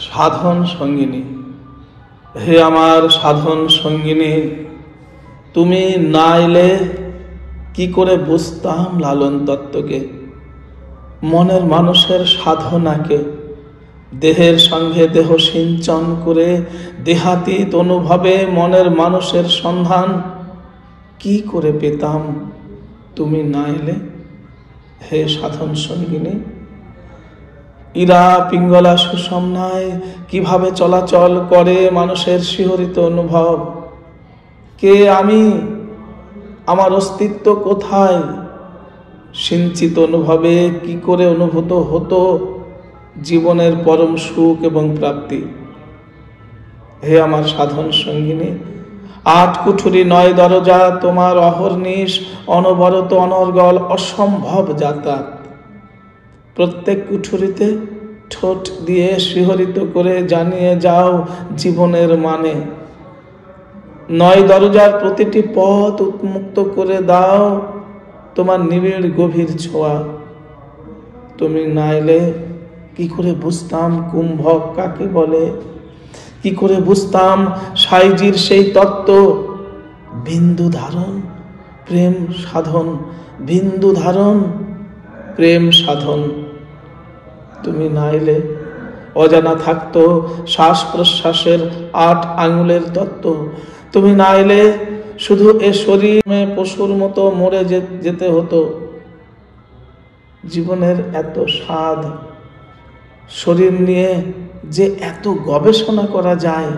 সাধন সঙ্গিনী, হে আমার সাধন সঙ্গিনী, তুমি না এলে কি করে বুঝতাম লালন তত্ত্বকে, মনের মানুষের সাধনাকে। দেহের সঙ্গে দেহ সিঞ্চন করে দেহাতীত অনুভবে মনের মানুষের সন্ধান কি করে পেতাম তুমি না এলে, হে সাধন সঙ্গিনী। ইরা পিঙ্গলা সুষমনায় কিভাবে চলাচল করে মানুষের শিহরিত অনুভব। কে আমি, আমার অস্তিত্ব কোথায়, সিঞ্চিত অনুভবে কি করে অনুভূত হতো জীবনের পরম সুখ এবং প্রাপ্তি। হে আমার সাধন সঙ্গিনী, 8 কুঠুরি 9 দরজা, তোমার অহর্নিশ অনবরত অনর্গল অসম্ভব যাতায়াত। প্রত্যেক কুঠুরিতে ঠোঁট দিয়ে শিহরিত করে জানিয়ে যাও জীবনের মানে। 9 দরজার প্রতিটি পথ উন্মুক্ত করে দাও তোমার নিবিড় গভীর ছোঁয়া। তুমি না এলে কি করে বুঝতাম কুম্ভক কাকে বলে, কি করে বুঝতাম সাইজির সেই তত্ত্ব। বিন্দু ধারণ প্রেম সাধন, বিন্দু ধারণ প্রেম সাধন। তুমি না এলে অজানা থাকতো শ্বাস প্রশ্বাসের 8 আঙুলের তত্ত্ব। তুমি না এলে শুধু এ শরীরে পশুর মতো মরে যেতে হতো। জীবনের এত স্বাদ, শরীর নিয়ে যে এত গবেষণা করা যায়,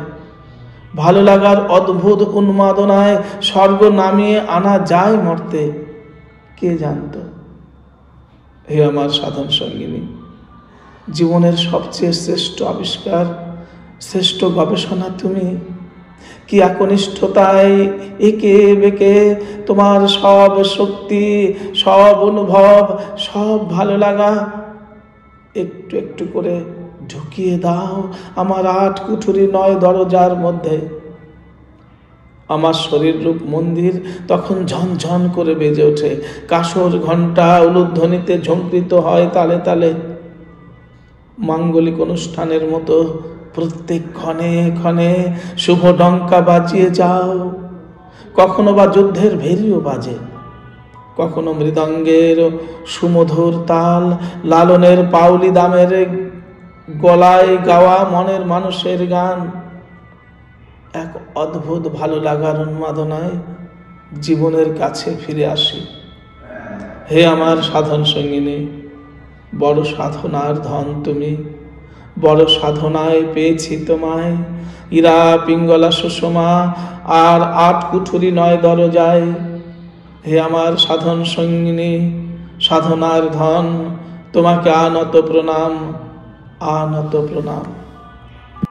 ভালো লাগার অদ্ভুত উন্মাদনায় স্বর্গ নামিয়ে আনা যায় মর্তে, কে জানত। হে আমার সাধন সঙ্গিনী, জীবনের সবচেয়ে শ্রেষ্ঠ আবিষ্কার, শ্রেষ্ঠ গবেষণা তুমি। কি একনিষ্ঠতায় একে বেঁকে তোমার সব শক্তি, সব অনুভব, সব ভালো লাগা একটু একটু করে ঢুকিয়ে দাও আমার 8 কুঠুরি 9 দরজার মধ্যে। আমার শরীর রূপ মন্দির তখন ঝনঝন করে বেজে ওঠে, কাসর ঘণ্টা উলুধ্বনিতে ঝঙ্কৃত হয় তালে তালে। মাঙ্গলিক অনুষ্ঠানের মতো প্রত্যেক ক্ষণে ক্ষণে শুভ ডঙ্কা বাজিয়ে যাও। কখনো বা যুদ্ধের ভেরিও বাজে, কখনো মৃদঙ্গের সুমধুর তাল, লালনের পাউলি দামের গলায় গাওয়া মনের মানুষের গান। এক অদ্ভুত ভালো লাগার উন্মাদনায় জীবনের কাছে ফিরে আসি। হে আমার সাধন সঙ্গিনী, বড় সাধনার ধন তুমি, বড় সাধনায় পেয়েছি তোমায়। ইরা পিঙ্গলা সুষমা আর 8 কুঠুরি 9 দরজায়। হে আমার সাধন সঙ্গিনী, সাধনার ধন, তোমাকে আনত প্রণাম, আনত প্রণাম।